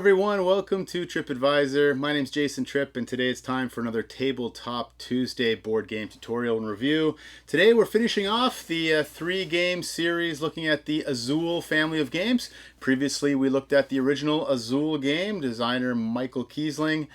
everyone, welcome to Tripp Advisor. My name's Jason Tripp, and today it's time for another Tabletop Tuesday board game tutorial and review. Today we're finishing off the three-game series looking at the Azul family of games. Previously we looked at the original Azul game, designer Michael Kiesling.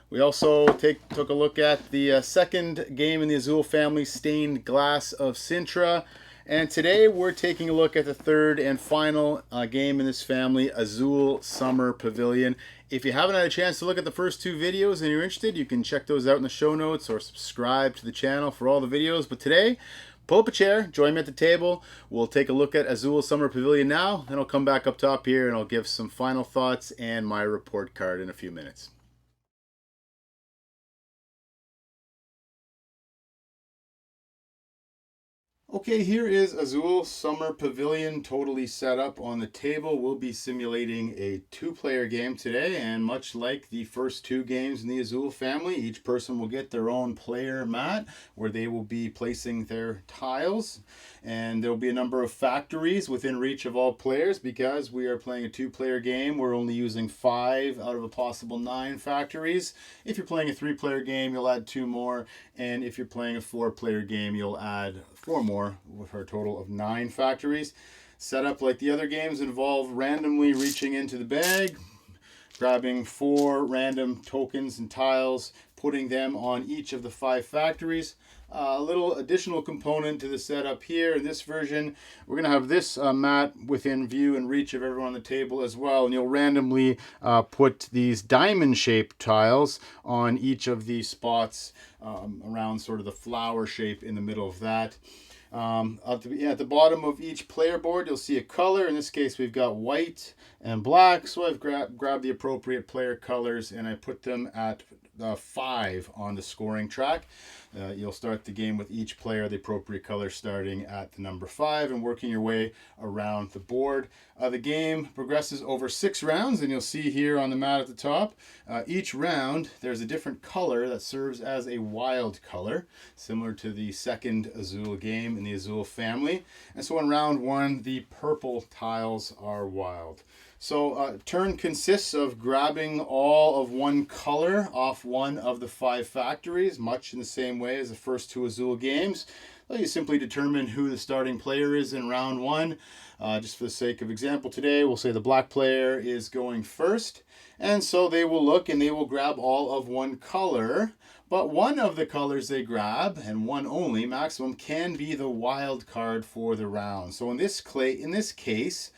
We also took a look at the second game in the Azul family, Stained Glass of Sintra. And today we're taking a look at the third and final game in this family, Azul Summer Pavilion. If you haven't had a chance to look at the first two videos and you're interested, you can check those out in the show notes or subscribe to the channel for all the videos. But today, pull up a chair, join me at the table. We'll take a look at Azul Summer Pavilion now, then I'll come back up top here and I'll give some final thoughts and my report card in a few minutes. Okay, here is Azul Summer Pavilion totally set up on the table. We'll be simulating a two-player game today, and much like the first two games in the Azul family, each person will get their own player mat where they will be placing their tiles, and there will be a number of factories within reach of all players. Because we are playing a two-player game, we're only using 5 out of a possible 9 factories. If you're playing a 3-player game, you'll add 2 more, and if you're playing a 4-player game, you'll add 4 more, with a total of 9 factories. Setup like the other games involve randomly reaching into the bag, grabbing 4 random tokens and tiles, putting them on each of the 5 factories. A little additional component to the setup here. In this version, we're going to have this mat within view and reach of everyone on the table as well. And you'll randomly put these diamond-shaped tiles on each of these spots around sort of the flower shape in the middle of that. At the bottom of each player board, you'll see a color. In this case, we've got white and black. So I've grabbed the appropriate player colors and I put them at 5 on the scoring track. You'll start the game with each player the appropriate color starting at the number 5 and working your way around the board. The game progresses over 6 rounds, and you'll see here on the mat at the top, each round there's a different color that serves as a wild color, similar to the second Azul game in the Azul family. And so in round 1, the purple tiles are wild. So turn consists of grabbing all of one color off one of the 5 factories, much in the same way as the first 2 Azul games. You simply determine who the starting player is in round 1. Just for the sake of example today, we'll say the black player is going first. And so they will look and they will grab all of one color. But one of the colors they grab, and one only, maximum, can be the wild card for the round. So in this case,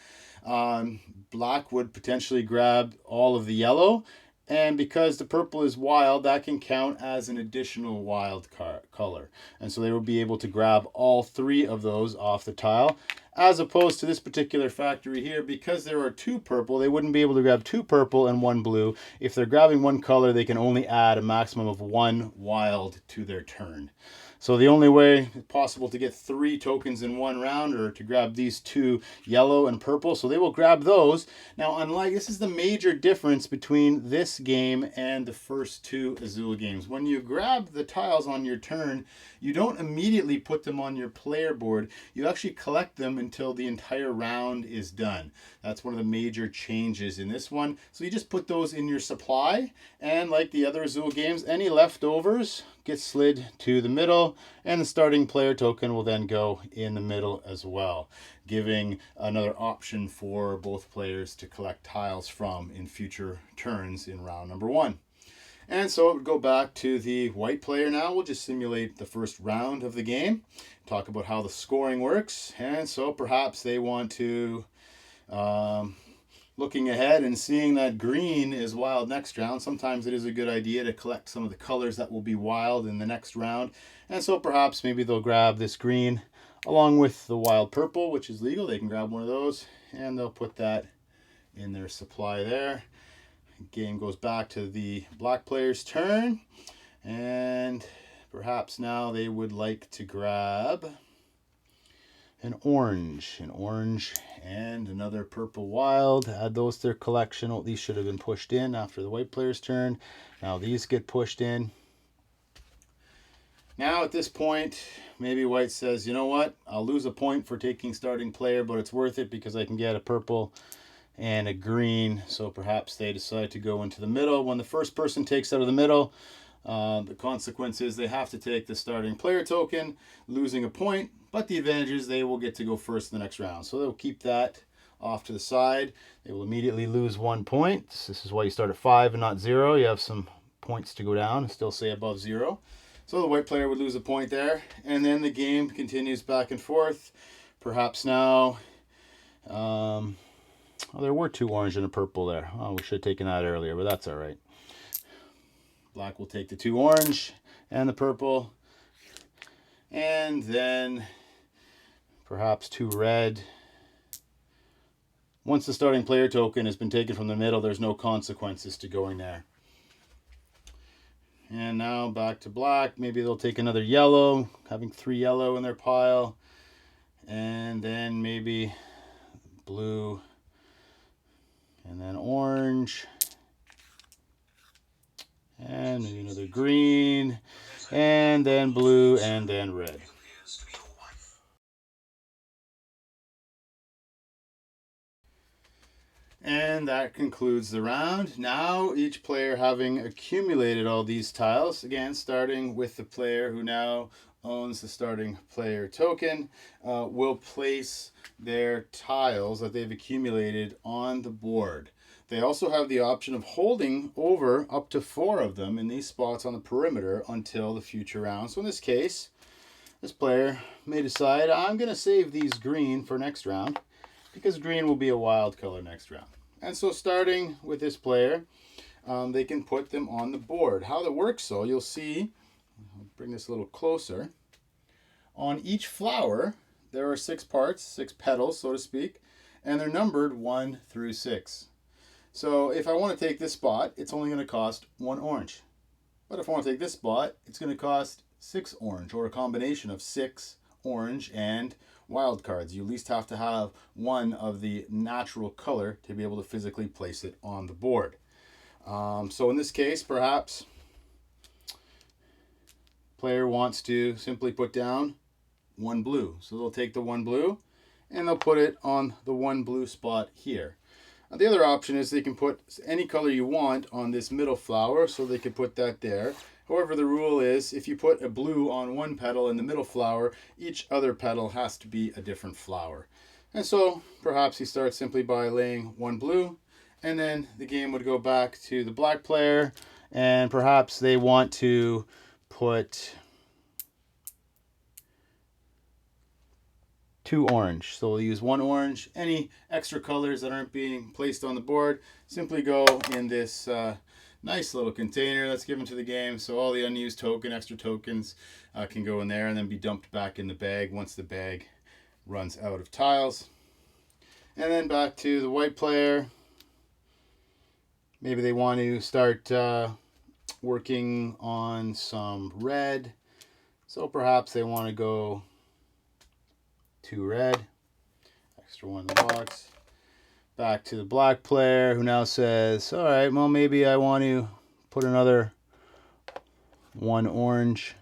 black would potentially grab all of the yellow, and because the purple is wild, that can count as an additional wild color. And so they will be able to grab all 3 of those off the tile, as opposed to this particular factory here. Because there are 2 purple, they wouldn't be able to grab 2 purple and 1 blue. If they're grabbing 1 color, they can only add a maximum of 1 wild to their turn. So the only way possible to get 3 tokens in 1 round are to grab these 2 yellow and purple. So they will grab those. Now, this is the major difference between this game and the first 2 Azul games. When you grab the tiles on your turn, you don't immediately put them on your player board. You actually collect them until the entire round is done. That's one of the major changes in this one. So you just put those in your supply, and like the other Azul games, any leftovers get slid to the middle, and the starting player token will then go in the middle as well, giving another option for both players to collect tiles from in future turns in round number 1. And so it would go back to the white player now. We'll just simulate the first round of the game, talk about how the scoring works. And so perhaps they want to, looking ahead and seeing that green is wild next round, sometimes it is a good idea to collect some of the colors that will be wild in the next round. And so perhaps maybe they'll grab this green along with the wild purple, which is legal. They can grab one of those and they'll put that in their supply there. Game goes back to the black player's turn, and perhaps now they would like to grab an orange and another purple wild, add those to their collection. Oh, these should have been pushed in after the white player's turn. Now these get pushed in. Now at this point, maybe white says, you know what, I'll lose a point for taking starting player, but it's worth it because I can get a purple and a green. So perhaps they decide to go into the middle. When the first person takes out of the middle, the consequence is they have to take the starting player token, losing a point. But the advantage is they will get to go first in the next round. So they'll keep that off to the side. They will immediately lose 1 point. This is why you start at 5 and not 0. You have some points to go down and still stay above 0. So the white player would lose a point there. And then the game continues back and forth. Perhaps now, there were 2 orange and a purple there. Oh, we should have taken that earlier, but that's all right. Black will take the 2 orange and the purple. And then perhaps 2 red. Once the starting player token has been taken from the middle, there's no consequences to going there. And now back to black. Maybe they'll take another yellow, having 3 yellow in their pile. And then maybe blue. And then orange. And maybe another green. And then blue, and then red. And that concludes the round. Now, each player having accumulated all these tiles, again, starting with the player who now owns the starting player token, will place their tiles that they've accumulated on the board. They also have the option of holding over up to 4 of them in these spots on the perimeter until the future round. So in this case, this player may decide, I'm going to save these green for next round, because green will be a wild color next round. And so starting with this player, they can put them on the board. How that works, so you'll see, I'll bring this a little closer. On each flower, there are 6 parts, 6 petals, so to speak, and they're numbered 1 through 6. So if I want to take this spot, it's only going to cost 1 orange. But if I want to take this spot, it's going to cost 6 orange, or a combination of 6 orange and wild cards. You at least have to have one of the natural color to be able to physically place it on the board. So in this case, perhaps player wants to simply put down 1 blue. So they'll take the 1 blue and they'll put it on the 1 blue spot here. Now, the other option is they can put any color you want on this middle flower, so they could put that there. However, the rule is if you put a blue on one petal in the middle flower, each other petal has to be a different flower. And so perhaps he starts simply by laying 1 blue, and then the game would go back to the black player, and perhaps they want to put 2 orange. So we'll use 1 orange. Any extra colors that aren't being placed on the board simply go in this nice little container that's given to the game. So all the unused extra tokens can go in there and then be dumped back in the bag once the bag runs out of tiles. And then back to the white player. Maybe they want to start working on some red. So perhaps they want to go 2 red, extra 1 in the box. Back to the black player, who now says, all right, well, maybe I want to put another 1 orange.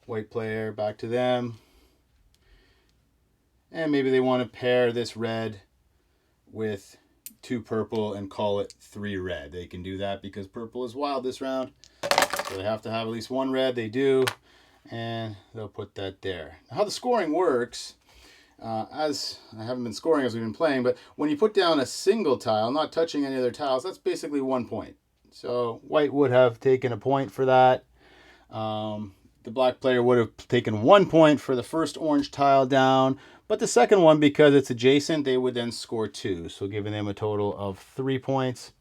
White player, back to them. And maybe they want to pair this red with 2 purple and call it 3 red. They can do that because purple is wild this round. So they have to have at least 1 red. They do. And they'll put that there. Now, how the scoring works, as I haven't been scoring as we've been playing, but when you put down a single tile, not touching any other tiles, that's basically 1 point. So white would have taken a point for that. The black player would have taken 1 point for the first orange tile down, but the second one, because it's adjacent, they would then score 2, so giving them a total of 3 points.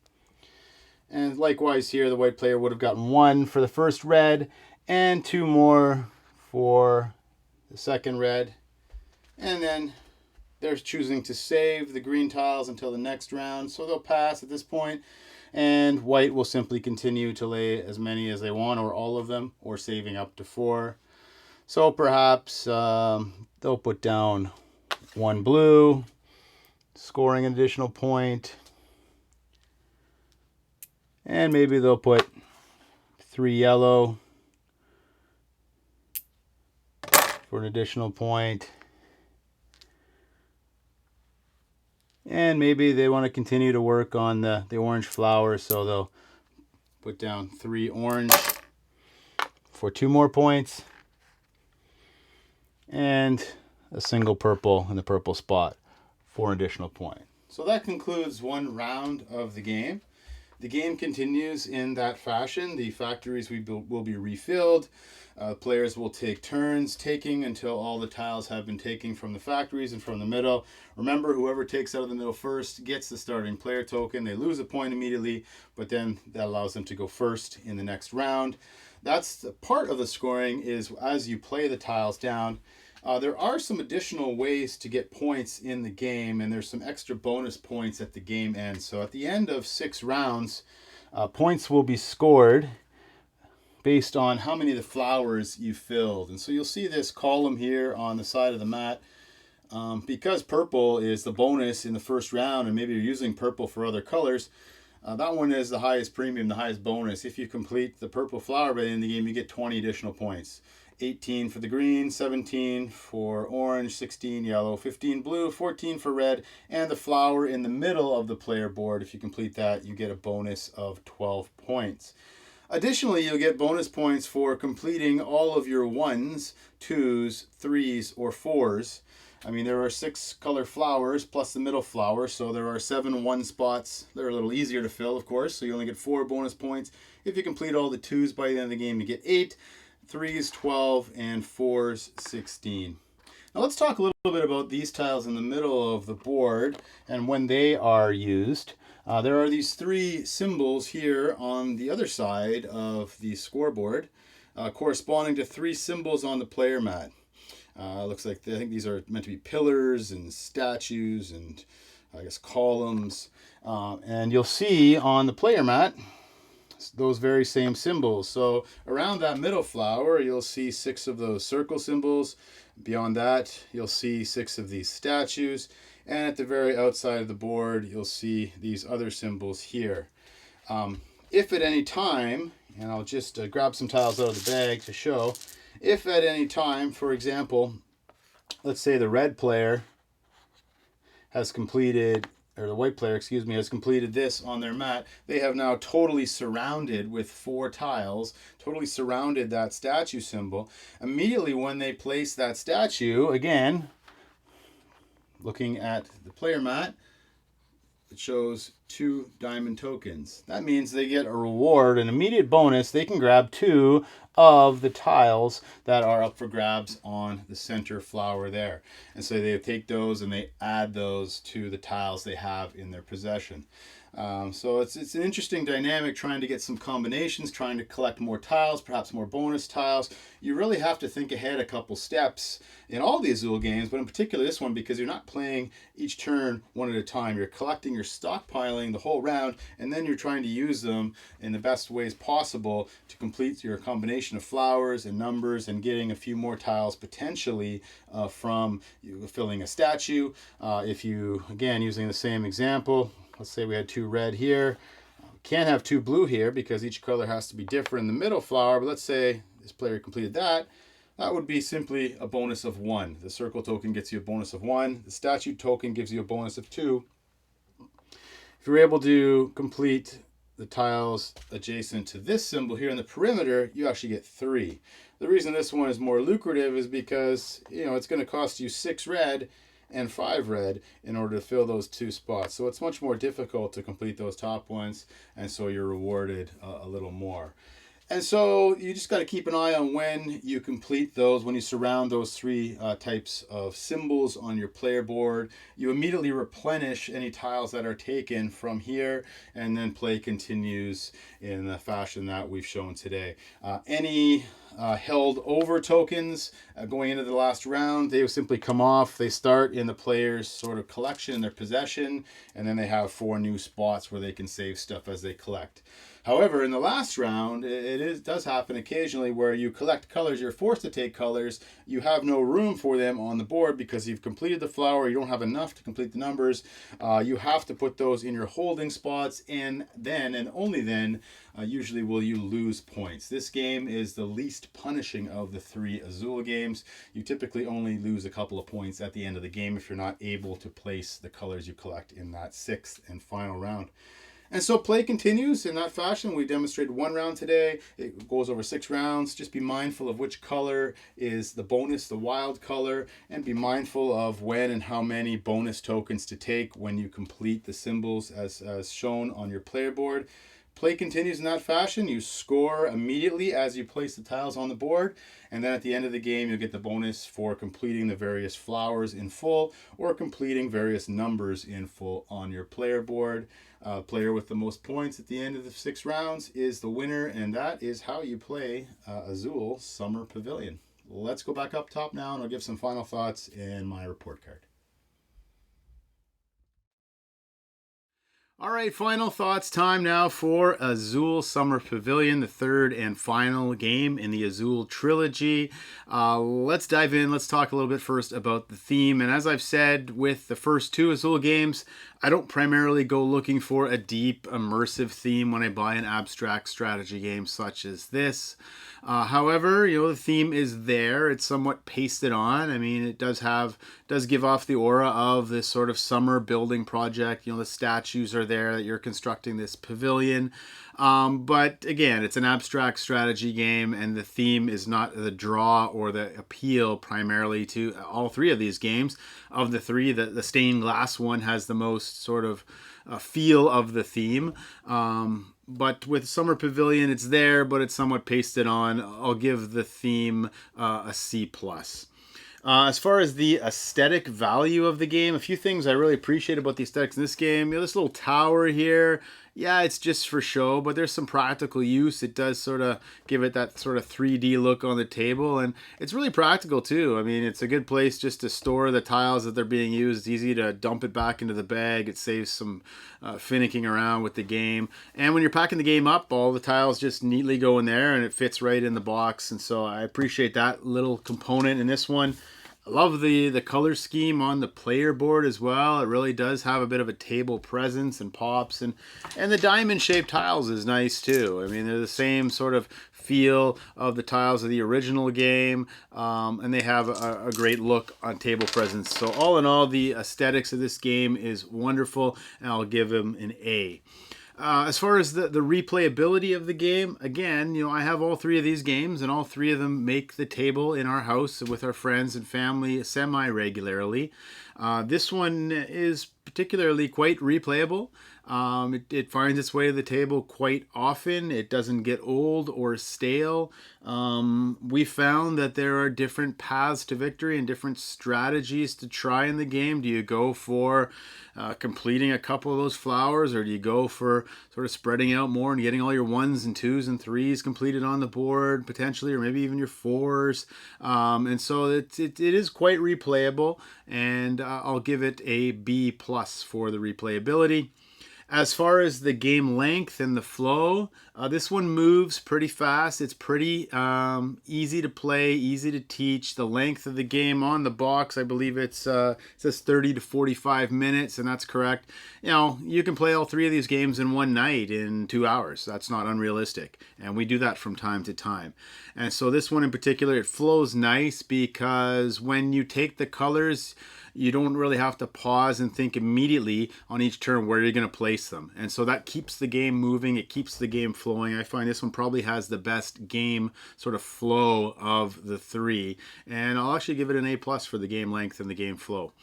And likewise here, the white player would have gotten 1 for the first red, and 2 more for the second red. And then they're choosing to save the green tiles until the next round. So they'll pass at this point, and white will simply continue to lay as many as they want, or all of them, or saving up to 4. So perhaps they'll put down 1 blue, scoring an additional point. And maybe they'll put 3 yellow for an additional point. And maybe they want to continue to work on the orange flowers, so they'll put down 3 orange for 2 more points. And a single purple in the purple spot for an additional point. So that concludes one round of the game. The game continues in that fashion. The factories will be refilled. Players will take turns taking until all the tiles have been taken from the factories and from the middle. Remember, whoever takes out of the middle first gets the starting player token. They lose a point immediately, but then that allows them to go first in the next round. That's the part of the scoring, is as you play the tiles down. There are some additional ways to get points in the game, and there's some extra bonus points at the game end. So at the end of 6 rounds, points will be scored based on how many of the flowers you filled. And so you'll see this column here on the side of the mat. Because purple is the bonus in the first round, and maybe you're using purple for other colors, that one is the highest premium, the highest bonus. If you complete the purple flower by the end of the game, you get 20 additional points. 18 for the green, 17 for orange, 16 yellow, 15 blue, 14 for red, and the flower in the middle of the player board, if you complete that, you get a bonus of 12 points. Additionally, you'll get bonus points for completing all of your 1s, 2s, 3s, or 4s. I mean, there are 6 color flowers plus the middle flower, so there are 7 1 spots. They're a little easier to fill, of course, so you only get 4 bonus points. If you complete all the 2s by the end of the game, you get 8. 3s 12, and 4s 16. Now let's talk a little bit about these tiles in the middle of the board and when they are used. There are these 3 symbols here on the other side of the scoreboard, corresponding to 3 symbols on the player mat. Looks like I think these are meant to be pillars and statues and I guess columns. And you'll see on the player mat those very same symbols. So around that middle flower, you'll see 6 of those circle symbols. Beyond that, you'll see 6 of these statues. And at the very outside of the board, you'll see these other symbols here. If at any time, and I'll just grab some tiles out of the bag to show, if at any time, for example, let's say the red player has completed, or the white player, excuse me, has completed this on their mat, they have now totally surrounded with 4 tiles, totally surrounded that statue symbol. Immediately when they place that statue, again, looking at the player mat, it shows 2 diamond tokens. That means they get a reward, an immediate bonus. They can grab 2 of the tiles that are up for grabs on the center flower there. And so they take those and they add those to the tiles they have in their possession. So it's an interesting dynamic, trying to get some combinations, trying to collect more tiles, perhaps more bonus tiles. You really have to think ahead a couple steps in all the Azul games, but in particular this one, because you're not playing each turn one at a time. You're collecting, you're stockpiling the whole round, and then you're trying to use them in the best ways possible to complete your combination of flowers and numbers and getting a few more tiles potentially from filling a statue. If you, again, using the same example, let's say we had 2 red here. Can't have 2 blue here because each color has to be different in the middle flower, but let's say this player completed that. That would be simply a bonus of 1. The circle token gets you a bonus of 1. The statue token gives you a bonus of 2. If you're able to complete the tiles adjacent to this symbol here in the perimeter, you actually get 3. The reason this one is more lucrative is because, it's going to cost you 6 red and 5 red in order to fill those 2 spots. So it's much more difficult to complete those top ones, and so you're rewarded a little more. And so you just got to keep an eye on when you complete those, when you surround those 3 types of symbols on your player board. You immediately replenish any tiles that are taken from here, and then play continues in the fashion that we've shown today. Any held over tokens going into the last round, they will simply come off. They start in the player's sort of collection, their possession, and then they have 4 new spots where they can save stuff as they collect. However, in the last round, does happen occasionally where you collect colors. You're forced to take colors. You have no room for them on the board because you've completed the flower. You don't have enough to complete the numbers. You have to put those in your holding spots, and then and only then usually will you lose points. This game is the least punishing of the 3 Azul games. You typically only lose a couple of points at the end of the game if you're not able to place the colors you collect in that 6th and final round. And so play continues in that fashion. We demonstrated 1 round today. It goes over 6 rounds. Just be mindful of which color is the bonus, the wild color, and be mindful of when and how many bonus tokens to take when you complete the symbols as shown on your player board. Play continues in that fashion. You score immediately as you place the tiles on the board, and then at the end of the game you'll get the bonus for completing the various flowers in full or completing various numbers in full on your player board. Player with the most points at the end of the 6 rounds is the winner, and that is how you play Azul Summer Pavilion. Let's go back up top now, and I'll give some final thoughts in my report card. All right, final thoughts time now for Azul Summer Pavilion, the 3rd and final game in the Azul trilogy. Let's dive in. Let's talk a little bit first about the theme. And as I've said with the first 2 Azul games, I don't primarily go looking for a deep, immersive theme when I buy an abstract strategy game such as this. However, the theme is there. It's somewhat pasted on. I mean, it does give off the aura of this sort of summer building project. The statues are there that you're constructing this pavilion. But again, it's an abstract strategy game, and the theme is not the draw or the appeal primarily to all 3 of these games. Of the 3, the stained glass one has the most sort of feel of the theme. But with Summer Pavilion, it's there, but it's somewhat pasted on. I'll give the theme a C+. As far as the aesthetic value of the game, a few things I really appreciate about the aesthetics in this game. This little tower here, yeah, it's just for show, but there's some practical use. It does sort of give it that sort of 3D look on the table, and it's really practical too. I mean, it's a good place just to store the tiles that they're being used. It's easy to dump it back into the bag. It saves some finicking around with the game. And when you're packing the game up, all the tiles just neatly go in there, and it fits right in the box. And so I appreciate that little component in this one. I love the color scheme on the player board as well. It really does have a bit of a table presence and pops, and the diamond shaped tiles is nice too. I mean, they're the same sort of feel of the tiles of the original game, and they have a great look on table presence. So all in all, the aesthetics of this game is wonderful, and I'll give them an A. As far as the replayability of the game, again, I have all 3 of these games, and all 3 of them make the table in our house with our friends and family semi-regularly. This one is particularly quite replayable. It finds its way to the table quite often. It doesn't get old or stale. We found that there are different paths to victory and different strategies to try in the game. Do you go for completing a couple of those flowers, or do you go for sort of spreading out more and getting all your 1s and 2s and 3s completed on the board potentially, or maybe even your 4s? And so it is quite replayable, and I'll give it a B+ for the replayability. As far as the game length and the flow, this one moves pretty fast. It's pretty easy to play, easy to teach. The length of the game on the box, I believe it says 30 to 45 minutes, and that's correct. You can play all 3 of these games in one night in 2 hours. That's not unrealistic, and we do that from time to time. And so this one in particular, it flows nice because when you take the colors, you don't really have to pause and think immediately on each turn where you're going to place them. And so that keeps the game moving. It keeps the game flowing. I find this one probably has the best game sort of flow of the 3. And I'll actually give it an A+ for the game length and the game flow.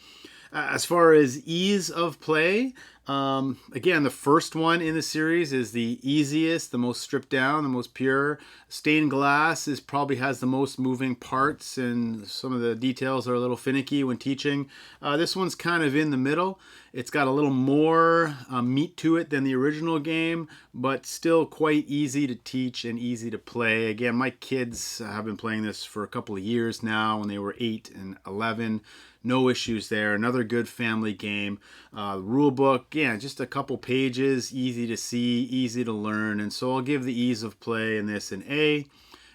As far as ease of play, again, the first one in the series is the easiest, the most stripped down, the most pure. Stained glass probably has the most moving parts, and some of the details are a little finicky when teaching. This one's kind of in the middle. It's got a little more meat to it than the original game, but still quite easy to teach and easy to play. Again, my kids have been playing this for a couple of years now when they were 8 and 11. No issues there. Another good family game. The rule book, again, just a couple pages, easy to see, easy to learn. And so I'll give the ease of play in this an A.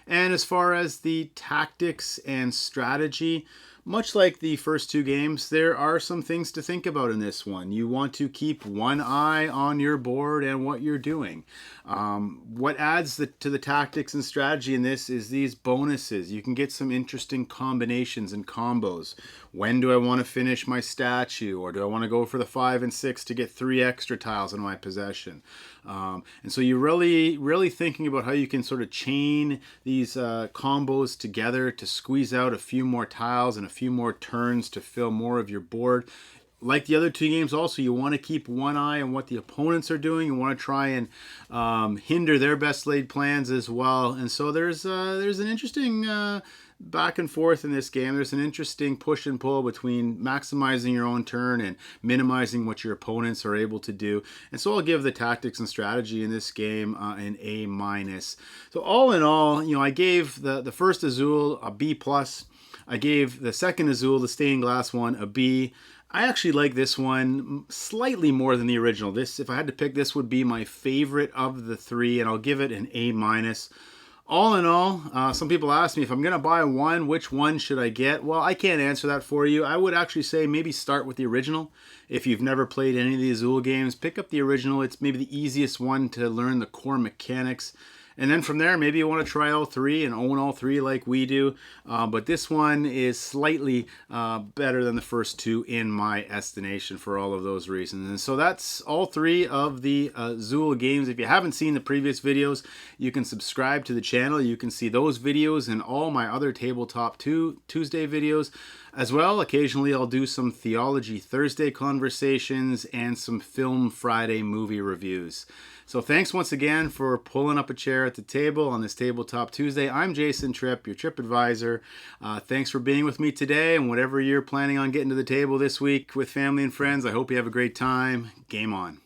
And as far as the tactics and strategy, much like the first two games, there are some things to think about in this one. You want to keep one eye on your board and what you're doing. What adds to the tactics and strategy in this is these bonuses. You can get some interesting combinations and combos. When do I want to finish my statue? Or do I want to go for the 5 and 6 to get 3 extra tiles in my possession? And so you're really thinking about how you can sort of chain these combos together to squeeze out a few more tiles and a few more turns to fill more of your board. Like the other two games also, you want to keep one eye on what the opponents are doing. You want to try and hinder their best laid plans as well. And so there's an interesting back and forth in this game. There's an interesting push and pull between maximizing your own turn and minimizing what your opponents are able to do. And so I'll give the tactics and strategy in this game an A-. So all in all, I gave the first Azul a B+. I gave the second Azul, the stained glass one, a B. I actually like this one slightly more than the original. This, if I had to pick, this would be my favorite of the three, and I'll give it an A-. All in all, some people ask me if I'm going to buy one, which one should I get? Well, I can't answer that for you. I would actually say maybe start with the original. If you've never played any of the Azul games, pick up the original. It's maybe the easiest one to learn the core mechanics. And then from there, maybe you want to try all three and own all three like we do. But this one is slightly better than the first two in my estimation for all of those reasons. And so that's all three of the Azul games. If you haven't seen the previous videos, you can subscribe to the channel. You can see those videos and all my other Tabletop Tuesday videos. As well, occasionally I'll do some Theology Thursday conversations and some Film Friday movie reviews. So thanks once again for pulling up a chair at the table on this Tabletop Tuesday. I'm Jason Tripp, your Tripp advisor. Thanks for being with me today, and whatever you're planning on getting to the table this week with family and friends, I hope you have a great time. Game on.